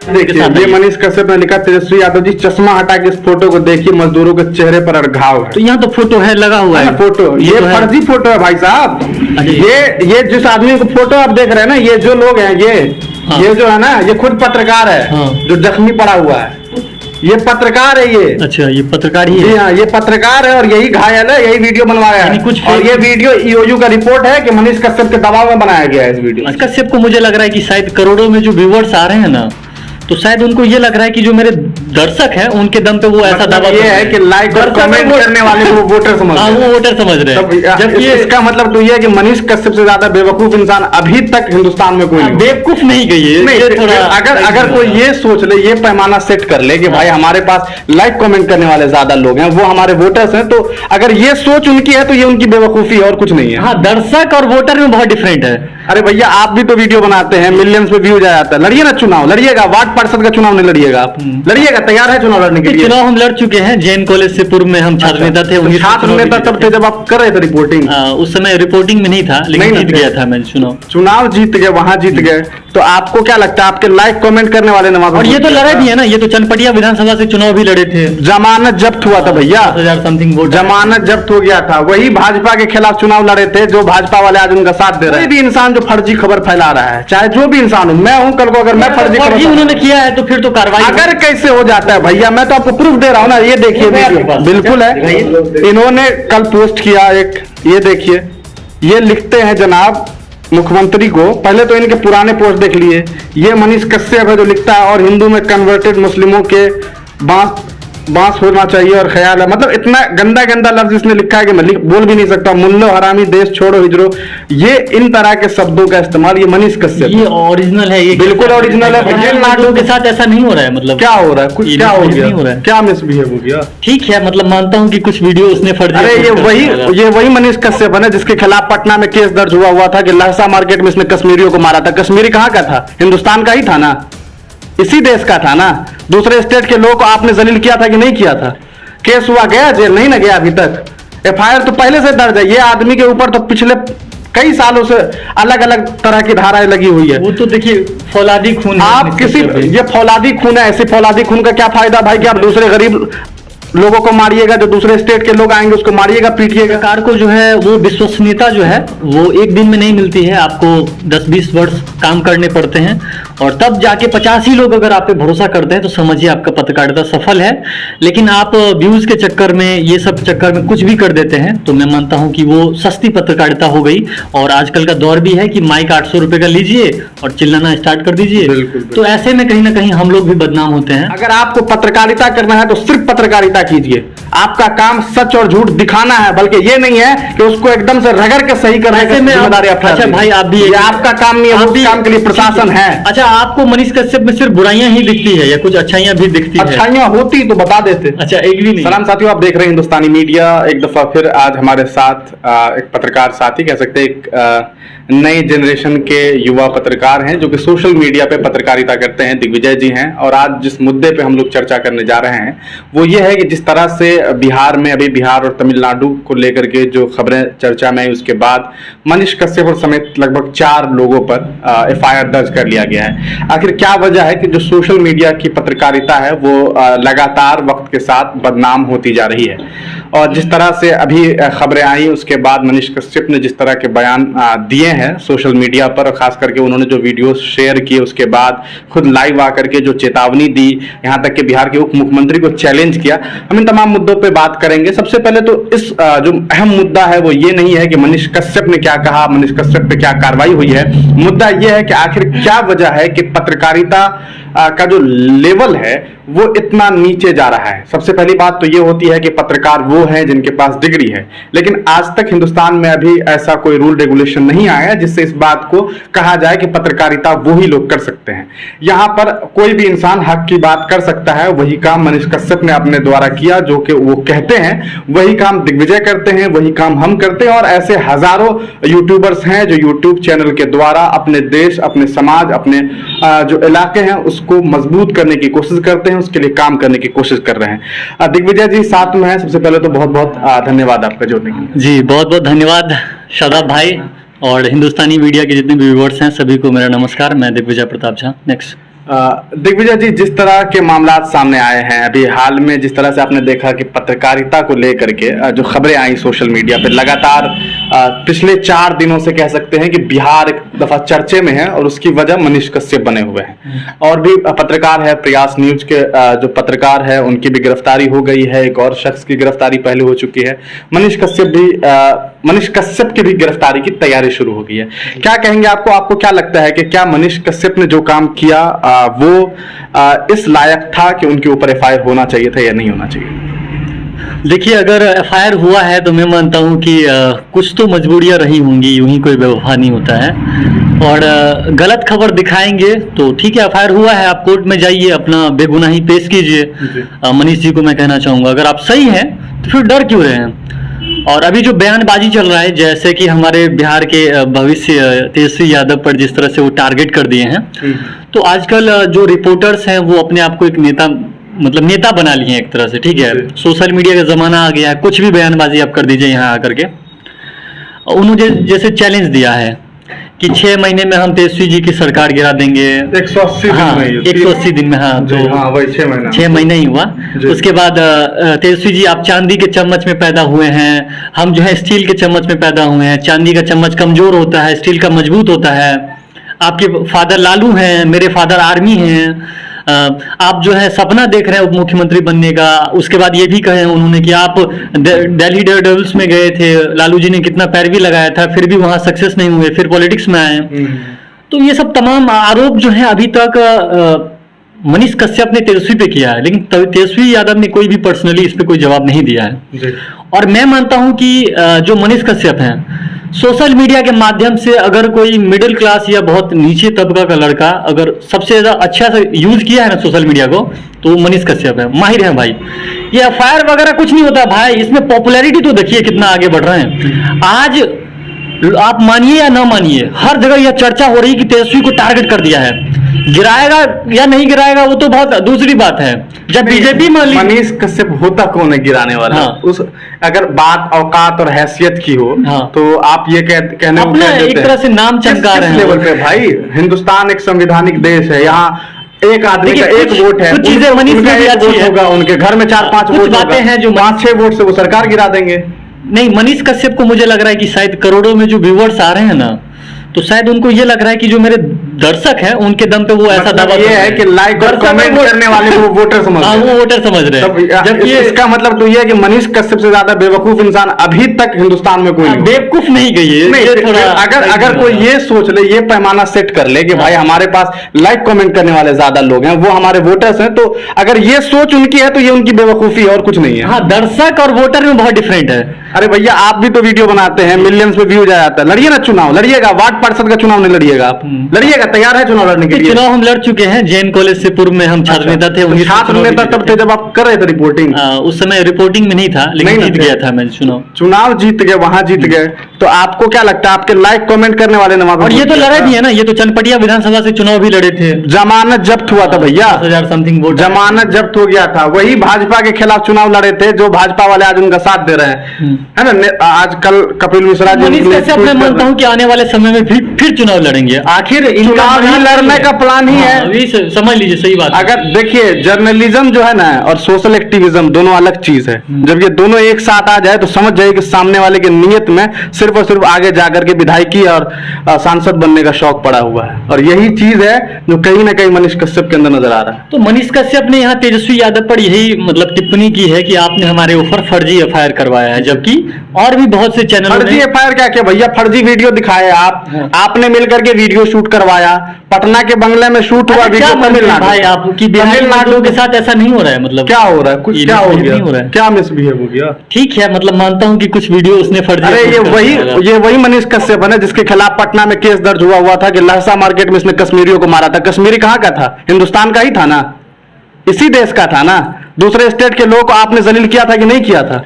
देखिए ये मनीष कश्यप ने लिखा, तेजस्वी यादव जी चश्मा हटा के इस फोटो को देखिए, मजदूरों के चेहरे पर घाव है। तो यहाँ तो फोटो है, लगा हुआ है फोटो, ये तो फर्जी फोटो है भाई साहब। ये जिस आदमी को फोटो आप देख रहे हैं ना, ये जो लोग हैं ये जो है ना, ये खुद पत्रकार है जो जख्मी पड़ा हुआ है। ये पत्रकार है ये। अच्छा, ये पत्रकार ही है। हाँ, ये पत्रकार है और यही घायल है, यही वीडियो बनवाया है कुछ। और ये वीडियो ईओयू का रिपोर्ट है कि मनीष कश्यप के दबाव में बनाया गया है इस वीडियो। कश्यप को मुझे लग रहा है कि शायद करोड़ों में जो व्यूवर्स आ रहे हैं ना, तो शायद उनको ये लग रहा है कि जो मेरे दर्शक हैं उनके दम पे वो ऐसा दावा ये है कि लाइक और कमेंट करने वाले को वोटर समझ रहे हैं। वो वोटर समझ रहे हैं। जब ये इसका मतलब तो ये है कि मनीष कश्यप से ज्यादा बेवकूफ इंसान अभी तक हिंदुस्तान में कोई नहीं। बेवकूफ नहीं गई है। अगर कोई ये सोच ले, ये पैमाना सेट कर ले कि भाई हमारे पास लाइक कमेंट करने वाले ज्यादा लोग हैं, वो हमारे वोटर्स हैं, तो अगर ये सोच उनकी है तो ये उनकी बेवकूफी है और कुछ नहीं है। हाँ, दर्शक और वोटर में बहुत डिफरेंट है। अरे भैया आप भी तो वीडियो बनाते हैं, मिलियंस में व्यूज आ जाता है, लड़िए ना चुनाव, लड़िएगा। वार्ड पार्षद का चुनाव नहीं लड़िएगा आप, लड़िएगा, तैयार है चुनाव लड़ने के लिए? चुनाव हम लड़ चुके हैं, जैन कॉलेज से पूर्व में हम छात्र नेता थे। छात्र नेता तब थे जब आप कर रहे थे रिपोर्टिंग? उस समय रिपोर्टिंग में नहीं था, लेकिन जीत गया था मैं चुनाव जीत गए, वहां जीत गए। तो आपको क्या लगता है आपके लाइक कमेंट करने वाले नवाज? और ये तो लड़े भी है ना, ये तो चनपटिया विधानसभा से चुनाव भी लड़े थे। जमानत जब्त हुआ था भैया, 10,000 समथिंग वोट जमानत जब्त हो गया था। वही भाजपा के खिलाफ चुनाव लड़े थे जो भाजपा वाले आज उनका साथ दे रहे हैं। कोई भी इंसान जो फर्जी खबर फैला रहा है, चाहे जो भी इंसान हो, मैं हूं, कल को अगर मैं फर्जी खबर उन्होंने किया है तो फिर तो कार्रवाई। अगर कैसे हो जाता है भैया, मैं तो आपको प्रूफ दे रहा हूं ना, ये देखिए वीडियो बिल्कुल है। इन्होंने कल पोस्ट किया एक, ये देखिए, ये लिखते हैं जनाब मुख्यमंत्री को। पहले तो इनके पुराने पोस्ट देख लिए। ये मनीष कश्यप है जो लिखता है, और हिंदू में कन्वर्टेड मुस्लिमों के बांस होना चाहिए और ख्याल है। मतलब इतना गंदा गंदा लफ्ज इसने लिखा है कि मैं बोल भी नहीं सकता। मुल्लो हरामी, देश छोड़ो, हिजरो, ये इन तरह के शब्दों का इस्तेमाल ये मनीष कश्यप, ये ओरिजिनल है, ये बिल्कुल ओरिजिनल है। नाटो के साथ ऐसा नहीं हो रहा है। मतलब क्या हो रहा है? कुछ क्या हो गया? क्या मिसबिहेव हो गया? ठीक है, मतलब मानता हूँ कि कुछ वीडियो उसने फर्जी। अरे ये वही मनीष कश्यप है ना जिसके खिलाफ पटना में केस दर्ज हुआ था कि लहसा मार्केट में इसने कश्मीरियों को मारा था। कश्मीरी कहाँ का था? हिंदुस्तान का ही था ना, इसी देश का था ना। दूसरे स्टेट के लोगों को आपने जलील किया था कि नहीं किया था? केस हुआ, गया जेल? नहीं ना गया अभी तक। एफआईआर तो पहले से दर्ज है। ये आदमी के ऊपर तो पिछले कई सालों से अलग अलग तरह की धाराएं लगी हुई है। वो तो देखिए फौलादी खून है। आप किसी, ये फौलादी खून है। ऐसे फौलादी खून का क्या फायदा भाई कि आप दूसरे गरीब लोगों को मारिएगा, जो दूसरे स्टेट के लोग आएंगे उसको मारिएगा, पीटिएगा। सरकार को जो है वो विश्वसनीयता जो है वो एक दिन में नहीं मिलती है। आपको 10-20 वर्ष काम करने पड़ते हैं, और तब जाके 85 लोग अगर आप पे भरोसा करते हैं तो समझिए आपका पत्रकारिता सफल है। लेकिन आप व्यूज के चक्कर में, ये सब चक्कर में कुछ भी कर देते हैं, तो मैं मानता हूं कि वो सस्ती पत्रकारिता हो गई। और आजकल का दौर भी है कि माइक 800 रुपए का लीजिए और चिल्लाना स्टार्ट कर दीजिए। तो ऐसे में कहीं ना कहीं हम लोग भी बदनाम होते हैं। अगर आपको पत्रकारिता करना है तो सिर्फ पत्रकारिता कीजिए। आपका काम सच और झूठ दिखाना है, बल्कि ये नहीं है कि उसको एकदम से रगड़ के सही करने की जिम्मेदारी आपकी। अच्छा भाई, आप भी, आपका काम नहीं है, उस काम के लिए प्रशासन है। अच्छा, आपको मनीष कश्यप में सिर्फ बुराइयां ही दिखती है या कुछ अच्छाइयां भी दिखती है? अच्छाइयां होती तो बता देते। अच्छा, एक भी नहीं। सलाम साथियों, आप देख रहे हैं हिंदुस्तानी मीडिया। एक दफा फिर आज हमारे साथ एक पत्रकार साथी, कह सकते हैं एक नई जनरेशन के युवा पत्रकार हैं जो कि सोशल मीडिया पे पत्रकारिता करते हैं, दिग्विजय जी हैं। और आज जिस मुद्दे पे हम लोग चर्चा करने जा रहे हैं वो ये है कि जिस तरह से बिहार में, अभी बिहार और तमिलनाडु को लेकर के जो खबरें चर्चा में आई, उसके बाद मनीष कश्यप समेत लगभग 4 लोगों पर एफआईआर दर्ज कर लिया गया है। आखिर क्या वजह है कि जो सोशल मीडिया की पत्रकारिता है वो लगातार वक्त के साथ बदनाम होती जा रही है? और जिस तरह से अभी खबरें आई उसके बाद मनीष कश्यप ने जिस तरह के बयान दिए हैं सोशल मीडिया पर, और खास करके उन्होंने जो वीडियो शेयर किए उसके बाद खुद लाइव आकर के जो चेतावनी दी, यहाँ तक कि बिहार के उप मुख्यमंत्री को चैलेंज किया, हम इन तमाम मुद्दों पे बात करेंगे। सबसे पहले तो इस जो अहम मुद्दा है वो ये नहीं है कि मनीष कश्यप ने क्या कहा, मनीष कश्यप पे क्या कार्रवाई हुई है। मुद्दा ये है कि आखिर क्या वजह है कि पत्रकारिता का जो लेवल है वो इतना नीचे जा रहा है। सबसे पहली बात तो ये होती है कि पत्रकार वो हैं जिनके पास डिग्री है, लेकिन आज तक हिंदुस्तान में अभी ऐसा कोई रूल रेगुलेशन नहीं आया जिससे इस बात को कहा जाए कि पत्रकारिता वो ही लोग कर सकते हैं। यहाँ पर कोई भी इंसान हक की बात कर सकता है। वही काम मनीष कश्यप ने अपने द्वारा किया, जो कि वो कहते हैं वही काम दिग्विजय करते हैं, वही काम हम करते हैं। और ऐसे हजारों यूट्यूबर्स हैं जो यूट्यूब चैनल के द्वारा अपने देश, अपने समाज, अपने जो इलाके हैं उसको मजबूत करने की कोशिश करते हैं, उसके लिए काम करने की कोशिश कर रहे हैं। दिग्विजय जी साथ में हैं, सबसे पहले तो बहुत बहुत धन्यवाद आपका जुड़ने के लिए। जी बहुत बहुत धन्यवाद शादाब भाई, और हिंदुस्तानी मीडिया के जितने भी व्यूअर्स हैं सभी को मेरा नमस्कार। मैं दिग्विजय प्रताप झा। नेक्स्ट। दिग्विजय जी, जिस तरह के मामला सामने आए हैं अभी हाल में, जिस तरह से आपने देखा कि पत्रकारिता को लेकर के जो खबरें आई सोशल मीडिया पे लगातार पिछले 4 दिनों से कह सकते हैं कि बिहार एक दफा चर्चे में है, और उसकी वजह मनीष कश्यप बने हुए हैं। और भी पत्रकार है, प्रयास न्यूज के जो पत्रकार है उनकी भी गिरफ्तारी हो गई है, एक और शख्स की गिरफ्तारी पहले हो चुकी है, मनीष कश्यप की भी गिरफ्तारी की तैयारी शुरू हो गई है। क्या कहेंगे आपको क्या लगता है कि क्या मनीष कश्यप ने जो काम किया वो इस लायक था कि उनके ऊपर एफआईआर होना चाहिए था या नहीं होना चाहिए? देखिए, अगर एफआईआर हुआ है तो मैं मानता हूं कि कुछ तो मजबूरियां रही होंगी, यूं ही कोई बेवफा नहीं होता है। और गलत खबर दिखाएंगे तो ठीक है, एफआईआर हुआ है, आप कोर्ट में जाइए, अपना बेगुनाही पेश कीजिए। मनीष जी को मैं कहना चाहूंगा, अगर आप सही हैं तो फिर डर क्यों रहे हैं? और अभी जो बयानबाजी चल रहा है, जैसे कि हमारे बिहार के भविष्य तेजस्वी यादव पर जिस तरह से वो टारगेट कर दिए हैं, तो आजकल जो रिपोर्टर्स हैं वो अपने आप को एक नेता, मतलब नेता बना लिए हैं एक तरह से, ठीक है। सोशल मीडिया का जमाना आ गया है, कुछ भी बयानबाजी आप कर दीजिए यहाँ आकर के। उन्होंने जैसे चैलेंज दिया है कि 6 महीने में हम तेजस्वी जी की सरकार गिरा देंगे। 180 हाँ, 180 दिन में। हाँ, तो हाँ, वही 6 महीने ही हुआ। उसके बाद तेजस्वी जी, आप चांदी के चम्मच में पैदा हुए हैं, हम जो है स्टील के चम्मच में पैदा हुए हैं। चांदी का चम्मच कमजोर होता है, स्टील का मजबूत होता है। आपके फादर लालू हैं, मेरे फादर आर्मी हैं। आप जो है सपना देख रहे हैं उप मुख्यमंत्री बनने का। उसके बाद ये भी कहे उन्होंने कि आप दिल्ली डेयरडेविल्स में गए थे, लालू जी ने कितना पैरवी लगाया था, फिर भी वहां सक्सेस नहीं हुए, फिर पॉलिटिक्स में आए। तो ये सब तमाम आरोप जो है अभी तक मनीष कश्यप ने तेजस्वी पे किया है, लेकिन तेजस्वी यादव ने कोई भी पर्सनली इस पे कोई जवाब नहीं दिया है। और मैं मानता हूं कि जो मनीष कश्यप हैं, सोशल मीडिया के माध्यम से अगर कोई मिडिल क्लास या बहुत नीचे तबका का लड़का अगर सबसे ज्यादा अच्छा से यूज किया है ना सोशल मीडिया को, तो वो मनीष कश्यप है, माहिर है भाई। ये एफआईआर वगैरह कुछ नहीं होता भाई, इसमें पॉपुलैरिटी तो देखिए कितना आगे बढ़ रहे हैं। आज आप मानिए या ना मानिए, हर जगह यह चर्चा हो रही है कि तेजस्वी को टारगेट कर दिया है। गिराएगा या नहीं गिराएगा वो तो बहुत दूसरी बात है। जब बीजेपी मनीष कश्यप होता कौन है गिराने वाला? हाँ। उस अगर बात औकात और हैसियत की हो, हाँ, तो आप ये कहने अपना एक तरह से नाम चमका रहे हैं लेवल पे। भाई, हिंदुस्तान एक संवैधानिक देश है, यहाँ एक आदमी का एक वोट है। कुछ चीजें मनीष में भी अच्छी होगा, उनके घर में 4-5 वोट बातें हैं जो 5-6 वोट से वो सरकार गिरा देंगे। नहीं, मनीष कश्यप को मुझे लग रहा है कि शायद करोड़ों में जो व्यूवर्स आ रहे हैं ना, तो शायद उनको ये लग रहा है कि जो मेरे दर्शक हैं उनके दम पे वो ऐसा दावा ये है कि लाइक और कमेंट करने वाले को वोटर समझ रहे हैं। वो वोटर समझ रहे हैं। जबकि इसका मतलब तो ये है कि मनीष कश्यप से ज्यादा बेवकूफ इंसान अभी तक हिंदुस्तान में कोई नहीं। बेवकूफ नहीं गई है। अगर कोई ये सोच ले, ये पैमाना सेट कर ले कि भाई हमारे पास लाइक कमेंट करने वाले ज्यादा लोग हैं, वो हमारे वोटर्स हैं, तो अगर ये सोच उनकी है तो ये उनकी बेवकूफी है और कुछ नहीं है। हाँ, दर्शक और वोटर में बहुत डिफरेंट है। अरे भैया, आप भी तो वीडियो बनाते हैं, मिलियंस में व्यूज आ जाता है। लड़िए ना चुनाव, लड़िएगा। वार्ड पार्षद का चुनाव नहीं लड़िएगा आप? लड़िएगा, तैयार है चुनाव लड़ने के लिए? चुनाव हम लड़ चुके हैं, जैन कॉलेज से पूर्व में हम छात्र नेता थे। छात्र नेता तब थे जब आप कर रहे थे रिपोर्टिंग? उस समय रिपोर्टिंग में नहीं था, लेकिन जीत गया था मैं चुनाव जीत गए, वहां जीत गए। तो आपको क्या लगता है, आपके लाइक कमेंट करने वाले ने? और ये तो लड़े भी है ना, ये तो चनपटिया विधानसभा से चुनाव भी लड़े थे। जमानत जब्त हुआ था भैया, 10,000 समथिंग वोट, जमानत जब्त हो गया था। वही भाजपा के खिलाफ चुनाव लड़े थे, जो भाजपा वाले आज उनका साथ दे रहे हैं, है ना। आजकल कपिल मिश्रा जी, मैं मानता हूँ कि आने वाले समय में फिर चुनाव लड़ेंगे। आखिर चुनाव ही लड़ने का प्लान ही है, समझ लीजिए। सही बात। अगर देखिए, जर्नलिज्म जो है ना और सोशल एक्टिविज्म दोनों अलग चीज है। जब ये दोनों एक साथ आ जाए तो समझ जाइए कि सामने वाले के नियत में सिर्फ और सिर्फ आगे जाकर के विधायकी और सांसद बनने का शौक पड़ा हुआ है। और यही चीज है जो कहीं ना कहीं मनीष कश्यप के अंदर नजर आ रहा है। तो मनीष कश्यप ने यहाँ तेजस्वी यादव पर यही मतलब टिप्पणी की है कि आपने हमारे ऊपर फर्जी एफआईआर करवाया है, जबकि और भी बहुत से चैनल फर्जी एफआईआर क्या किया भैया? फर्जी वीडियो दिखाए आपने मिलकर के वीडियो शूट करवाया, पटना के बंगले में शूट हुआ वीडियो। तमिलनाडु भाई, आपकी तमिलनाडु के साथ ऐसा नहीं हो रहा है? मतलब क्या हो रहा है? कुछ क्या हो गया? क्या मिसबिहेव हो गया? ठीक है, मतलब मानता हूँ कि कुछ वीडियो उसने फर्जी। अरे ये वही मनीष कश्यप है ना, जिसके खिलाफ पटना में केस दर्ज हुआ था कि लहसा मार्केट में इसने कश्मीरियों को मारा था। कश्मीरी कहाँ का था? हिंदुस्तान का ही था ना, इसी देश का था ना। दूसरे स्टेट के लोगों को आपने जलील किया था कि नहीं किया था?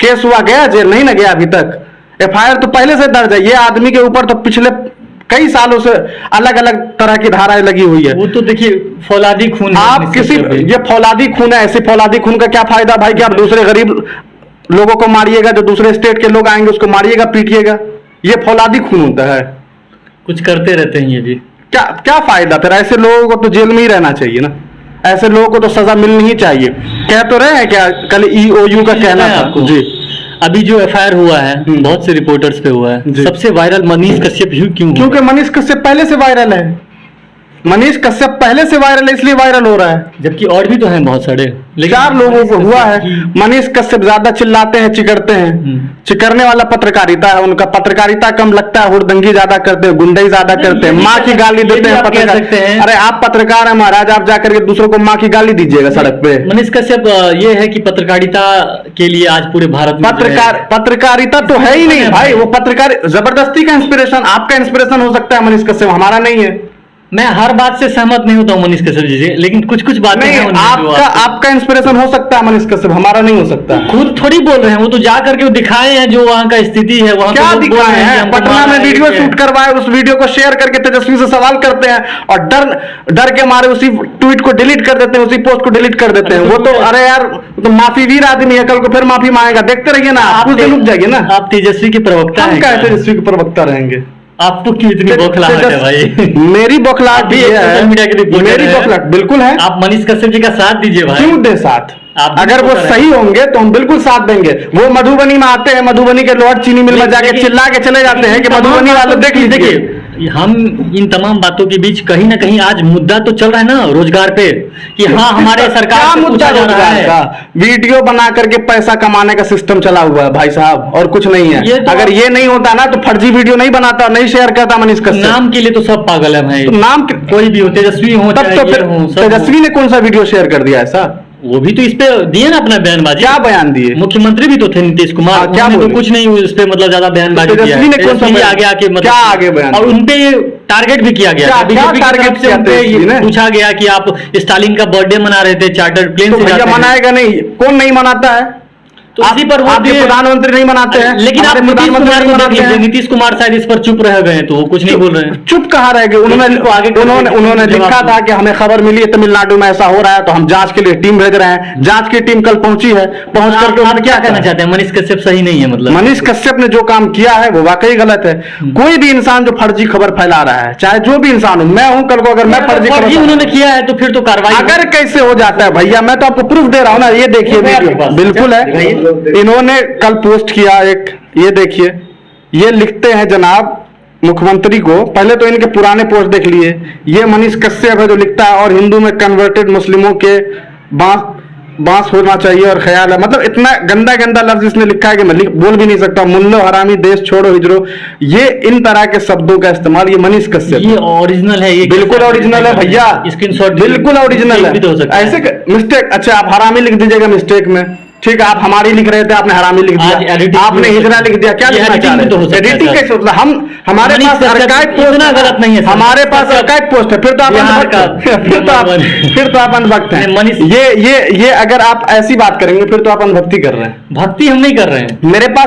केस हुआ, गया जेल? नहीं ना गया अभी तक। एफआईआर तो पहले से दर्ज है। ये आदमी के ऊपर तो पिछले कई सालों से अलग अलग तरह की धाराएं लगी हुई है। वो तो देखिए फौलादी खून है। आप किसी, ये फौलादी खून है। ऐसे फौलादी खून का क्या फायदा भाई कि आप दूसरे गरीब लोगों को मारिएगा, जो दूसरे स्टेट के लोग आएंगे उसको मारिएगा, पीटिएगा। ये फौलादी खून होता है। कुछ करते रहते हैं ये भी। क्या क्या फायदा फिर? ऐसे लोगों को तो जेल में ही रहना चाहिए ना, ऐसे लोगों को तो सजा मिलनी ही चाहिए। कह तो रहे हैं क्या, कल EOU का कहना था आपको जी। अभी जो FIR हुआ है बहुत से रिपोर्टर्स पे हुआ है, जी। सबसे वायरल मनीष कश्यप क्यों क्योंकि मनीष कश्यप पहले से वायरल है, मनीष कश्यप पहले से वायरल है, इसलिए वायरल हो रहा है। जबकि और भी तो हैं बहुत सारे, लेकिन 4 लोगों को हुआ है। मनीष कश्यप ज्यादा चिल्लाते हैं, चिकरते हैं, चिकरने वाला पत्रकारिता है उनका, पत्रकारिता कम लगता है, हुड़दंगी ज्यादा करते हैं, गुंडई ज्यादा करते हैं, माँ की गाली देते हैं पत्रकार। अरे आप पत्रकार हैं महाराज, आप जाकर के दूसरों को माँ की गाली दीजिएगा सड़क पे। मनीष कश्यप ये है कि पत्रकारिता के लिए आज पूरे भारत में पत्रकारिता तो है ही नहीं भाई, वो पत्रकार जबरदस्ती का इंस्पिरेशन, आपका इंस्पिरेशन हो सकता है मनीष कश्यप, हमारा नहीं है। मैं हर बात से सहमत नहीं होता हूँ मनीष कश्यप जी से, लेकिन कुछ कुछ बातें नहीं, आपका इंस्पिरेशन हो सकता है मनीष कश्यप, हमारा नहीं हो सकता। खुद थोड़ी बोल रहे हैं, वो तो जा करके दिखाए हैं जो वहाँ का स्थिति है। वहाँ क्या दिखाए हैं? पटना में वीडियो शूट करवाए, उस वीडियो को शेयर करके तेजस्वी से सवाल करते हैं और डर के मारे उसी ट्वीट को डिलीट कर देते हैं, उसी पोस्ट को डिलीट कर देते हैं। वो तो अरे यार तो माफीवीर आदमी है, कल को फिर माफी मांगेगा, देखते रहिए ना, आप रुक जाइए ना। आप तेजस्वी के प्रवक्ता हैं, क्या तेजस्वी के प्रवक्ता रहेंगे? आपको क्यों इतनी बौखलाहट है भाई? मेरी बौखलाहट भी है, सोशल मीडिया के रिपोर्टर मेरी बौखलाहट बिल्कुल है। आप मनीष कश्यप जी का साथ दीजिए भाई। क्यों दे साथ? अगर वो रिपोर्टर सही होंगे तो हम बिल्कुल साथ देंगे। वो मधुबनी में आते हैं, मधुबनी के लोहट चीनी मिल में जाके चिल्ला के चले जाते हैं कि मधुबनी वाले देख लीजिए। हम इन तमाम बातों के बीच कहीं ना कहीं आज मुद्दा तो चल रहा है ना रोजगार पे, कि हाँ हमारे सरकार से मुद्दा पूछा जा रहा है। का वीडियो बना करके पैसा कमाने का सिस्टम चला हुआ है भाई साहब, और कुछ नहीं है। अगर ये नहीं होता ना तो फर्जी वीडियो नहीं बनाता, नहीं शेयर करता मनीष कश्यप। नाम के लिए तो सब पागल है भाई, नाम कोई भी हो, तेजस्वी हो तब तो फिर तेजस्वी ने कौन सा वीडियो शेयर कर दिया ऐसा? वो भी तो इस पे दिए ना अपना बयानबाजी। क्या बयान दिए? मुख्यमंत्री भी तो थे नीतीश कुमार, क्या तो कुछ नहीं इस पे मतलब ज्यादा बयानबाजी किया है। ने कौन सा आगे आके मतलब क्या आगे बयान, और उनपे टारगेट भी किया गया, बीजेपी की तरफ से उनपे पूछा गया कि आप स्टालिन का बर्थडे मना रहे थे चार्टर्ड प्लेन से, भैया मनाएगा नहीं, कौन नहीं मनाता है? तो इसी पर आपके प्रधानमंत्री नहीं मनाते हैं, लेकिन आप नीतीश कुमार को देख लीजिए, नीतीश कुमार शायद इस पर चुप रह गए, तो वो कुछ नहीं बोल रहे हैं। चुप कहाँ रह गए? उन्होंने लिखा था कि हमें खबर मिली है तमिलनाडु में ऐसा हो रहा है, तो हम जांच के लिए टीम भेज रहे हैं। जांच की टीम कल पहुंची है, पहुंच करके उन्होंने क्या कहना चाहते हैं? मनीष कश्यप सही नहीं है मतलब? मनीष कश्यप ने जो काम किया है वो वाकई गलत है। कोई भी इंसान जो फर्जी खबर फैला रहा है, चाहे जो भी इंसान हो, मैं हूं, कल को अगर मैं फर्जी खबर उन्होंने किया है तो फिर तो कार्रवाई। अगर कैसे हो जाता है भैया, मैं तो आपको प्रूफ दे रहा हूं ना, ये देखिए बिल्कुल है। इन्होंने कल पोस्ट किया एक, ये देखिए, ये लिखते हैं जनाब मुख्यमंत्री को, पहले तो इनके पुराने पोस्ट देख लिए, ये मनीष कश्यप है जो लिखता है और हिंदू में कन्वर्टेड मुस्लिमों के बांस होना चाहिए और ख्याल है, मतलब इतना गंदा गंदा लफ्ज इसने लिखा है कि मैं बोल भी नहीं सकता। मुल्लो हरामी, देश छोड़ो, हिजरो, ये इन तरह के शब्दों का इस्तेमाल ये मनीष कश्यप, ये ओरिजिनल है, ये बिल्कुल ओरिजिनल है भैया, स्क्रीनशॉट बिल्कुल ओरिजिनल है। ऐसे मिस्टेक, अच्छा आप हरामी लिख दीजिएगा मिस्टेक में, ठीक है, आप हमारी लिख रहे थे, आपने हरामी लिख दिया, आपने हिजरा लिख दिया, क्या लिखना चाह रहे हैं? एडिटिंग कैसे होता है? हमारे पास आर्काइव पोस्ट गलत नहीं है, हमारे पास आर्काइव पोस्ट है, फिर तो आप अनभक्त हैं। ये अगर आप ऐसी बात करेंगे फिर तो आप अनभक्ति कर रहे हैं। भक्ति हम नहीं कर रहे हैं। मेरे पास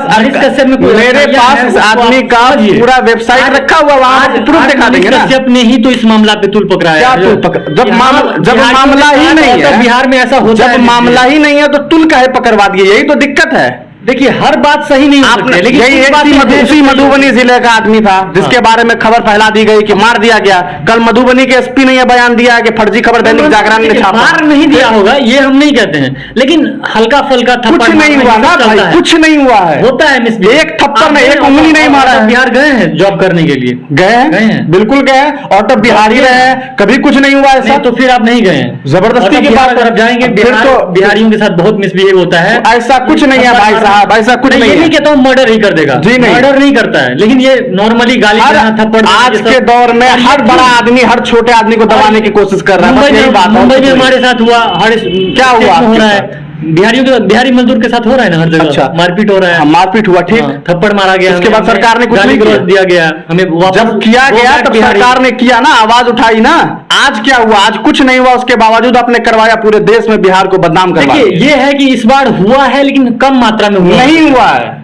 इस आदमी का पूरा वेबसाइट रखा हुआ, वहां प्रूफ दिखा देंगे ना। कश्यप ने ही तो इस मामला पे तुल पकड़ाया। जब मामला ही नहीं है, बिहार में ऐसा होता है, जब मामला ही नहीं है तो तुल काहे करवा दिए? यही तो दिक्कत है। देखिए हर बात सही नहीं होती, लेकिन उसी मधुबनी जिले का आदमी था जिसके बारे में खबर फैला दी गई कि मार दिया गया। कल मधुबनी के एसपी ने यह बयान दिया कि फर्जी खबर दैनिक जागरण ने छापा। मार नहीं दिया होगा ये हम नहीं कहते हैं, लेकिन हल्का फुल्का थप्पड़ कुछ नहीं हुआ ना भाई, कुछ नहीं हुआ है, होता है मिस। एक थप्पड़ में एक उंगली नहीं मारा है। बिहार गए हैं जॉब करने के लिए, गए हैं, बिल्कुल गए हैं, और तब बिहारी रहे हैं, कभी कुछ नहीं हुआ ऐसा। तो फिर आप नहीं गए हैं, जबरदस्ती की बात तरफ जाएंगे। बिहारियों के साथ बहुत मिसबिहेव होता है, ऐसा कुछ नहीं है भाई साहब, ऐसा कुछ नहीं। नहीं कहता हूँ मर्डर ही कर देगा, जी नहीं, मर्डर नहीं करता है, लेकिन ये नॉर्मली गाली थप्पड़। आज के दौर में हर बड़ा आदमी हर छोटे आदमी को दबाने की कोशिश कर रहा है। मुंबई में हमारे साथ हुआ, क्या हुआ हो रहा है, बिहारी मजदूर के साथ हो रहा है ना हर जगह। अच्छा, मारपीट हो रहा है, मारपीट हुआ, ठीक, थप्पड़ मारा गया, उसके बाद सरकार ने कुछ नहीं दिया गया हमें, जब किया गया तब सरकार ने किया ना, आवाज उठाई ना। आज क्या हुआ? आज कुछ नहीं हुआ, उसके बावजूद आपने करवाया, पूरे देश में बिहार को बदनाम करवाया। देखिए ये है कि इस बार हुआ है लेकिन कम मात्रा में हुआ, नहीं हुआ है,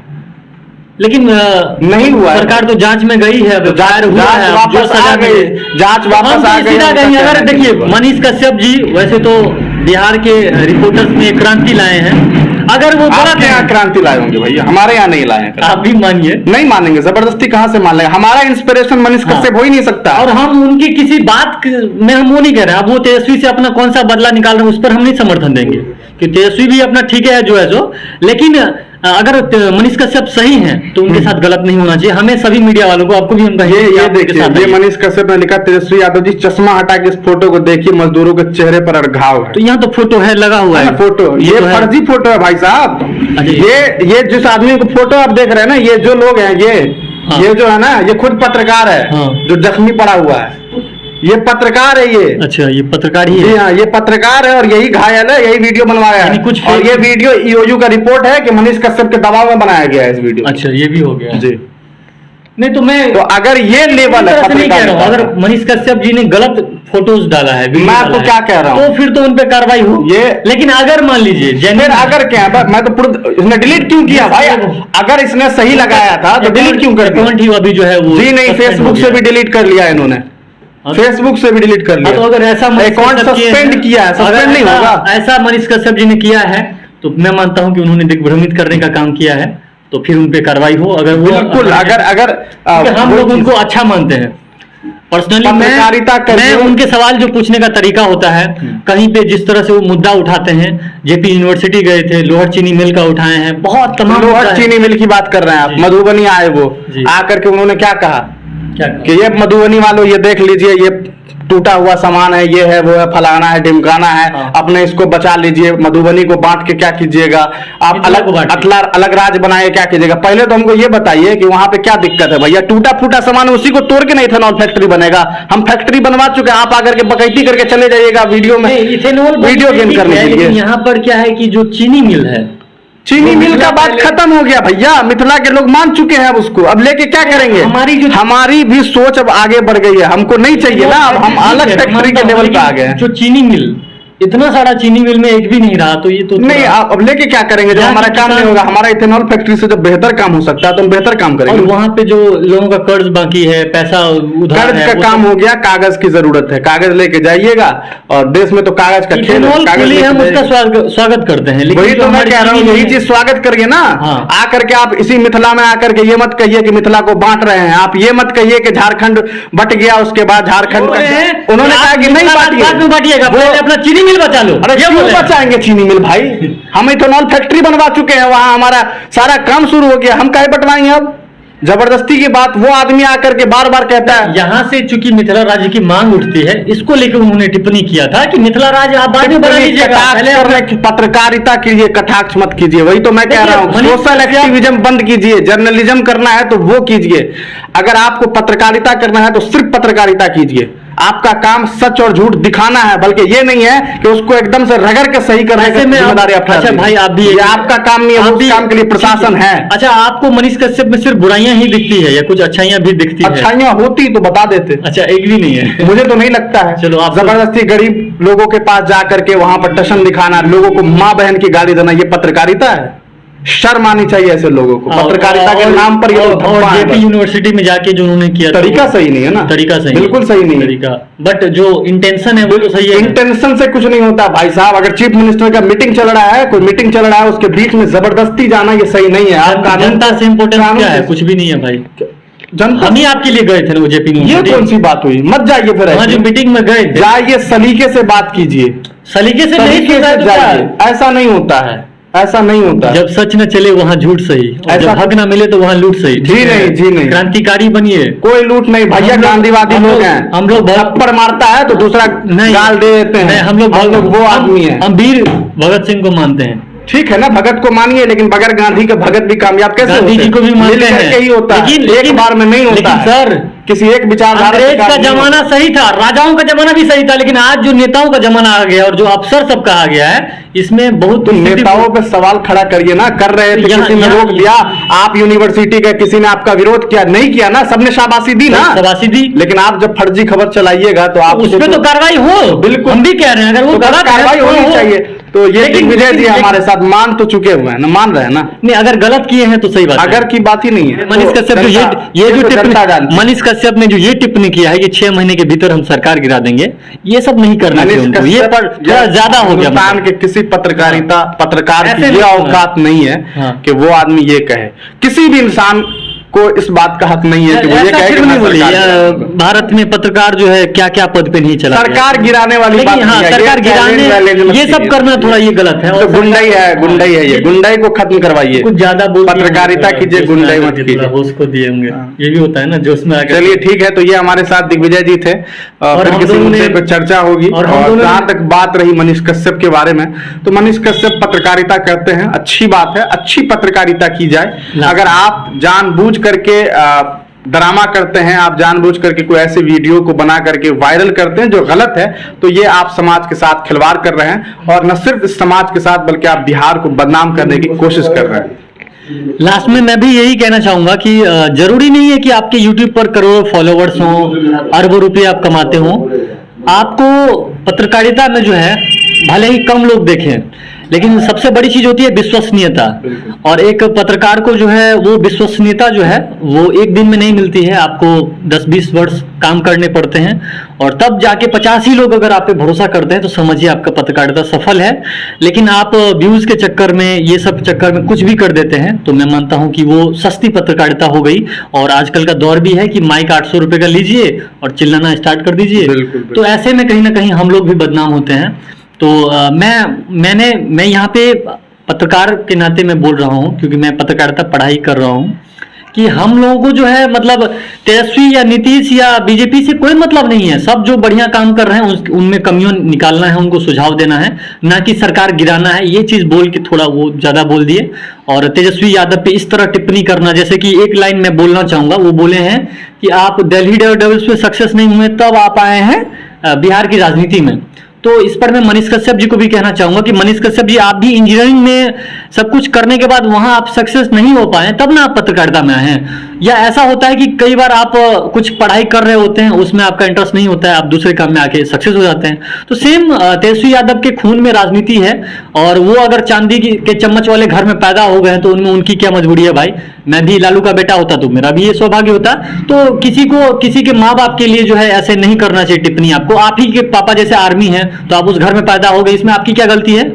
लेकिन नहीं हुआ। सरकार तो जांच में गई है, जांच वापस आ गई, जांच वापस आ गई। अगर देखिए मनीष कश्यप जी वैसे तो बिहार के रिपोर्टर्स में क्रांति लाए हैं, अगर वो गलत आपके यहाँ है, क्रांति लाए होंगे भैया, हमारे यहाँ नहीं लाए हैं। आप भी मानिए। नहीं मानेंगे, जबरदस्ती कहाँ से मान लेंगे? हमारा इंस्पिरेशन मनीष कश्यप हो ही नहीं सकता। और हम उनकी किसी बात में हम वो नहीं कह रहे हैं। अब वो तेजस्वी से अपना कौन सा बदला निकाल रहे हैं, उस पर हम नहीं समर्थन देंगे कि तेजस्वी भी अपना ठीक है जो है जो, लेकिन अगर मनीष कश्यप सही हैं तो उनके साथ गलत नहीं होना चाहिए। हमें सभी मीडिया वालों को, आपको भी हम ये देखिए, ये मनीष कश्यप ने लिखा, तेजस्वी यादव जी चश्मा हटा के इस फोटो को देखिए, मजदूरों के चेहरे पर घाव है। तो यहाँ तो फोटो है, लगा हुआ है फोटो, ये तो फर्जी फोटो है भाई साहब। ये जिस आदमी को फोटो आप देख रहे हैं ना, ये जो लोग हैं, ये जो है ना, ये खुद पत्रकार है जो जख्मी पड़ा हुआ है। ये पत्रकार है ये। अच्छा, ये पत्रकार ही है? हाँ, ये पत्रकार है और यही घायल है, यही वीडियो बनवाया है कुछ। और ये वीडियो ईओयू का रिपोर्ट है कि मनीष कश्यप के दबाव में बनाया गया है इस वीडियो। अच्छा, ये भी हो गया जी। नहीं तो मैं तो अगर ये लेवल है, नहीं कह रहा हूँ, अगर मनीष कश्यप जी ने गलत फोटोज डाला है, मैं आपको क्या कह रहा हूँ, तो फिर तो उन पे कार्रवाई हो ये। लेकिन अगर मान लीजिए, फिर अगर क्या, मैं तो इसने डिलीट क्यों किया भाई? अगर इसने सही लगाया था तो डिलीट क्यों कर दिया? अभी जो है वो जी नहीं, फेसबुक से भी डिलीट कर लिया इन्होंने, फेसबुक से भी डिलीट कर लिया। तो अगर ऐसा अकाउंट सस्पेंड किया है, सस्पेंड नहीं होगा। ऐसा मनीष कश्यप जी ने किया है तो मैं मानता हूं कि उन्होंने दिग्भ्रमित करने का काम किया है, तो फिर उन पे कार्रवाई हो। अगर वो बिल्कुल, अगर हम लोग उनको अच्छा मानते हैं पर्सनली, मैं उनके सवाल जो पूछने का तरीका होता है, कहीं पे जिस तरह से वो मुद्दा उठाते हैं, जेपी यूनिवर्सिटी गए थे, लोहर चीनी मिल का उठाए हैं, बहुत तमाम लोहर चीनी मिल की बात कर रहे हैं आप। मधुबनी आए वो, आकर के उन्होंने क्या कहा कि ये मधुबनी वालों, ये देख लीजिए, ये टूटा हुआ सामान है, ये है, वो है, फलाना है, ढिमकाना है, अपने इसको बचा लीजिए, मधुबनी को बांट के क्या कीजिएगा आप? अलग राज्य बनाए, क्या कीजिएगा? पहले तो हमको ये बताइए कि वहां पे क्या दिक्कत है भैया? टूटा फूटा सामान उसी को तोड़ के ना इथेनॉल फैक्ट्री बनेगा। हम फैक्ट्री बनवा चुके हैं, आप आकर के बकैती करके चले जाइएगा वीडियो में, इथेनॉल वीडियो गेम करने के लिए। यहाँ पर क्या है कि जो चीनी मिल है, चीनी मिल का बात खत्म हो गया भैया, मिथिला के लोग मान चुके हैं उसको, अब लेके क्या करेंगे? हमारी भी सोच अब आगे बढ़ गई है, हमको नहीं चाहिए ना, अब हम अलग फैक्ट्री के लेवल पे आ गए हैं। जो चीनी मिल, इतना सारा चीनी मिल में एक भी नहीं रहा, तो ये तो नहीं, आप अब लेके क्या करेंगे? जब हमारा काम नहीं होगा, हमारा इथेनॉल फैक्ट्री से जब बेहतर काम हो सकता है तो हम बेहतर काम करेंगे। और वहाँ पे जो लोगों का कर्ज बाकी है, पैसा उधार कर्ज का काम हो गया, कागज की जरूरत है, कागज लेके जाइएगा, और देश में तो कागज का खेल है, कागज हम उसका स्वागत करते हैं। वही तो मैं कह रहा हूँ, यही चीज स्वागत करिए ना। आकर के आप इसी मिथिला में आकर के ये मत कहिए कि मिथिला को बांट रहे हैं, आप ये मत कहिए कि झारखंड बट गया, उसके बाद झारखंड उन्होंने कहा कि नहीं बांटिएगा, अपना चीनी मिल बचा लो। क्यों बचाएंगे चीनी मिल भाई? हम इथेनॉल फैक्ट्री बनवा चुके हैं, वहां हमारा सारा काम शुरू हो गया, हम काहे बंटवाएंगे अब? जबरदस्ती की बात वो आदमी आकर के बार बार कहता है। यहाँ से चूंकि मिथिला राज्य की मांग उठती है, इसको लेकर उन्होंने टिप्पणी किया था कि मिथिला राज्य आप बाद में बना लीजिएगा। पत्रकारिता कीजिए, कटाक्ष मत कीजिए। वही तो मैं कह रहा हूँ, सोशल एक्टिविज्म बंद कीजिए, जर्नलिज्म करना है तो वो कीजिए। अगर आपको पत्रकारिता करना है तो सिर्फ पत्रकारिता कीजिए। आपका काम सच और झूठ दिखाना है, बल्कि ये नहीं है कि उसको एकदम से रगड़ के सही करने की जिम्मेदारी आपकी। अच्छा भाई, आप भी, ये आपका काम नहीं है, उस काम के लिए प्रशासन है। अच्छा, आपको मनीष कश्यप में सिर्फ बुराइयां ही दिखती है या कुछ अच्छाइयां भी दिखती है? अच्छाइयां होती तो बता देते। अच्छा, एक भी नहीं है? मुझे तो नहीं लगता है। चलो, आप जबरदस्ती गरीब लोगों के पास जाकर के वहां पर टशन दिखाना, लोगों को माँ बहन की गाली देना, ये पत्रकारिता है? शर्म आनी चाहिए ऐसे लोगों को। पत्रकारिता के नाम पर ये जेपी यूनिवर्सिटी में जाके जो उन्होंने किया, तरीका सही नहीं है ना। तरीका सही, बिल्कुल सही नहीं तरीका, बट जो इंटेंशन है वो तो सही है। इंटेंशन से कुछ नहीं होता भाई साहब। अगर चीफ मिनिस्टर का मीटिंग चल रहा है, कोई मीटिंग चल रहा है, उसके बीच में जबरदस्ती जाना ये सही नहीं है। आप जनता से इम्पोर्टेंस क्या है? कुछ भी नहीं है भाई। हम ही आपके लिए गए थे ना वो जेपी यूनिवर्सिटी। ये कौन सी बात हुई? मत जाइए फिर, जो मीटिंग में गए जाइए, सलीके से बात कीजिए, सलीके से नहीं जाइए। ऐसा नहीं होता है, ऐसा नहीं होता। जब सच न चले वहाँ झूठ सही, जब हक न मिले तो वहाँ लूट सही। जी नहीं, जी नहीं, क्रांतिकारी बनिए। कोई लूट नहीं भैया, गांधीवादी लोग हैं। हम लोग थप्पड़ मारता है तो दूसरा गाल दे देते हैं। हम लोग वो आदमी है। हम वीर भगत सिंह को मानते हैं। ठीक है ना, भगत को मानिए, लेकिन बगैर गांधी के भगत भी कामयाब कैसे होते हैं? गांधी जी को भी मानते हैं, ही होता है, एक बार में नहीं होता है। सर, किसी एक विचारधारा का जमाना सही था, राजाओं का जमाना भी सही था, लेकिन आज जो नेताओं का जमाना आ गया और जो अफसर सब कहा गया है, इसमें बहुत नेताओं पे सवाल खड़ा करिए ना। कर रहे थे, किसी ने रोक दिया, आप यूनिवर्सिटी के, किसी ने आपका विरोध किया, नहीं किया ना, सबने शाबाशी दी ना, शाबाशी दी। लेकिन आप जब फर्जी खबर चलाइएगा तो आप उसमें तो कार्रवाई हो। बिल्कुल, हम भी कह रहे हैं, अगर वो गलत कार्रवाई होनी चाहिए। तो ये लेकिन- दिग्विजय जी लेकिन- हमारे साथ मान तो चुके हुए हैं ना, मान रहे हैं ना। नहीं, अगर गलत किए हैं तो सही बात है। अगर की बात ही नहीं है। मनीष तो कश्यप जो जनता- ये जो तो जनता जानती टिप्पणी है। मनीष कश्यप ने जो ये टिप्पणी किया है कि 6 महीने के भीतर हम सरकार गिरा देंगे, ये सब नहीं करना चाहिए उनको। ये पर थोड़ा ज्यादा हो गया। हिंदुस्तान के किसी पत्रकार ऐसे की ये नहीं औकात नहीं है हाँ। कि वो आदमी ये कहे। किसी भी इंसान को इस बात का हक नहीं है कि वो ये ऐसा कहे फिर कि नहीं मैं बोली। सरकार गिरा दूंगा। भारत में पत्रकार जो है क्या क्या पद पे नहीं चला गया। सरकार गिराने वाली बात लेकिन हाँ, नहीं है, सरकार ये challenge वाले गिराने मत ये सब कीजिए। करना थोड़ा ये गलत है। तो और गुंडाई है, गुंडाई है, ये गुंडाई को खत्म करवाइए। कुछ ज्यादा बोल दिए पत्रकारिता होंगे, कीजिए, जोश में गुंडाई आकर मत के कीजिए। थोड़ा होश को दिए होंगे। हाँ। ये भी होता है ना, जोश में आकर। चलिए ठीक है, तो ये हमारे साथ दिग्विजय जी थे। और फिर हम किसी दोनों मुद्दे ने- पर चर्चा होगी। और हम और दोनों ने- जहाँ तक बात रही मनीष कश्यप के बारे में, तो मनीष कश्यप पत्रकारिता करते हैं, अच्छी बात है, अच्छी पत्रकारिता की जाए। अगर आप जानबूझ करके ड्रामा करते हैं, आप जानबूझ करके कोई ऐसे वीडियो को बना करके वायरल करते हैं जो गलत है, तो ये आप समाज के साथ खिलवाड़ कर रहे हैं। और न सिर्फ इस समाज के साथ बल्कि आप बिहार को बदनाम करने की कोशिश कर रहे हैं। लास्ट में मैं भी यही कहना चाहूंगा कि जरूरी नहीं है कि आपके YouTube पर करोड़ों फॉलोवर्स हों, अरबों रुपए आप कमाते हों। आपको पत्रकारिता में जो है भले ही कम लोग देखें, लेकिन सबसे बड़ी चीज होती है विश्वसनीयता। और एक पत्रकार को जो है वो विश्वसनीयता जो है वो एक दिन में नहीं मिलती है, आपको 10-20 वर्ष काम करने पड़ते हैं। और तब जाके 50 ही लोग अगर आप पे भरोसा करते हैं तो समझिए आपका पत्रकारिता सफल है। लेकिन आप व्यूज के चक्कर में, ये सब चक्कर में कुछ भी कर देते हैं तो मैं मानता हूं कि वो सस्ती पत्रकारिता हो गई। और आजकल का दौर भी है कि माइक 800 रुपए का लीजिए और चिल्लाना स्टार्ट कर दीजिए। बिल्कुल। तो ऐसे में कहीं ना कहीं हम लोग भी बदनाम होते हैं। तो मैं यहाँ पे पत्रकार के नाते मैं बोल रहा हूँ, क्योंकि मैं पत्रकारिता पढ़ाई कर रहा हूँ, कि हम लोगों को जो है मतलब तेजस्वी या नीतीश या बीजेपी से कोई मतलब नहीं है। सब जो बढ़िया काम कर रहे हैं उनमें कमियों निकालना है, उनको सुझाव देना है, ना कि सरकार गिराना है। ये चीज बोल के थोड़ा वो ज्यादा बोल दिए। और तेजस्वी यादव पे इस तरह टिप्पणी करना, जैसे कि एक लाइन में बोलना चाहूंगा, वो बोले हैं कि आप दिल्ली डेयरडेविल्स में सक्सेस नहीं हुए तब आप आए हैं बिहार की राजनीति में। तो इस पर मैं मनीष कश्यप जी को भी कहना चाहूंगा कि मनीष कश्यप जी, आप भी इंजीनियरिंग में सब कुछ करने के बाद वहां आप सक्सेस नहीं हो पाए, तब ना आप पत्रकारिता में आए हैं। या ऐसा होता है कि कई बार आप कुछ पढ़ाई कर रहे होते हैं, उसमें आपका इंटरेस्ट नहीं होता है, आप दूसरे काम में आके सक्सेस हो जाते हैं। तो सेम तेजस्वी यादव के खून में राजनीति है। और वो अगर चांदी के चम्मच वाले घर में पैदा हो गए तो उनमें उनकी क्या मजबूरी है भाई। मैं भी लालू का बेटा होता तो मेरा भी ये सौभाग्य होता। तो किसी के माँ बाप के लिए जो है ऐसे नहीं करना चाहिए टिप्पणी। आपको, आप ही के पापा जैसे आर्मी है तो आप उस घर में पैदा हो गए, इसमें आपकी क्या गलती है।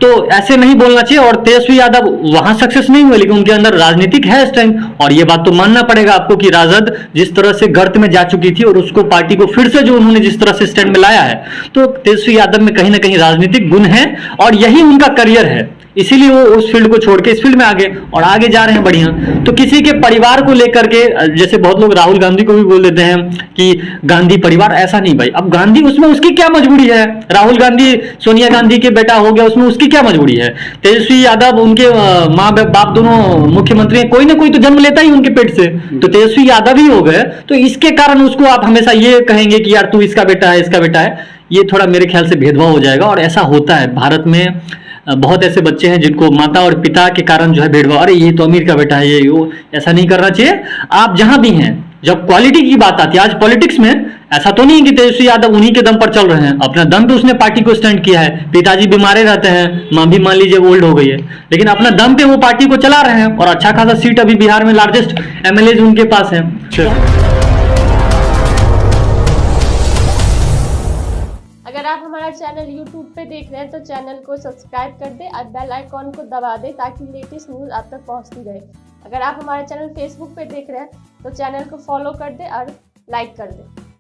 तो ऐसे नहीं बोलना चाहिए। और तेजस्वी यादव वहां सक्सेस नहीं हुए, लेकिन उनके अंदर राजनीतिक है स्ट्रेंथ। और ये बात तो मानना पड़ेगा आपको कि राजद जिस तरह से गर्त में जा चुकी थी और उसको पार्टी को फिर से जो उन्होंने जिस तरह से स्टैंड में लाया है, तो तेजस्वी यादव में कहीं ना कहीं राजनीतिक गुण है और यही उनका करियर है। इसीलिए वो उस फील्ड को छोड़ के इस फील्ड में आगे और आगे जा रहे हैं बढ़िया। तो किसी के परिवार को लेकर के, जैसे बहुत लोग राहुल गांधी को भी बोल देते हैं कि गांधी परिवार, ऐसा नहीं भाई। अब गांधी, उसमें उसकी क्या मजबूरी है। राहुल गांधी सोनिया गांधी के बेटा हो गया, उसमें उसकी क्या मजबूरी है। तेजस्वी यादव, उनके माँ बाप दोनों मुख्यमंत्री हैं, कोई ना कोई तो जन्म लेता ही उनके पेट से, तो तेजस्वी यादव ही हो गए। तो इसके कारण उसको आप हमेशा ये कहेंगे कि यार तू इसका बेटा है, इसका बेटा है, ये थोड़ा मेरे ख्याल से भेदभाव हो जाएगा। और ऐसा होता है भारत में, बहुत ऐसे बच्चे हैं जिनको माता और पिता के कारण जो है भेदभाव, अरे ये तो अमीर का बेटा है, ये वो, ऐसा नहीं करना चाहिए। आप जहां भी हैं, जब क्वालिटी की बात आती है, आज पॉलिटिक्स में ऐसा तो नहीं कि तेजस्वी यादव उन्हीं के दम पर चल रहे हैं, अपना दम पे उसने पार्टी को स्टैंड किया है। पिताजी बीमारे रहते हैं, मां भी मान लीजिए ओल्ड हो गई है, लेकिन अपना दम पे वो पार्टी को चला रहे हैं। और अच्छा खासा सीट अभी बिहार में लार्जेस्ट एमएलए उनके पास है। अगर आप हमारा चैनल YouTube पे देख रहे हैं तो चैनल को सब्सक्राइब कर दें और बेल आइकॉन को दबा दें ताकि लेटेस्ट न्यूज़ आप तक पहुंचती रहे। अगर आप हमारा चैनल Facebook पे देख रहे हैं तो चैनल को फॉलो कर दें और लाइक कर दें।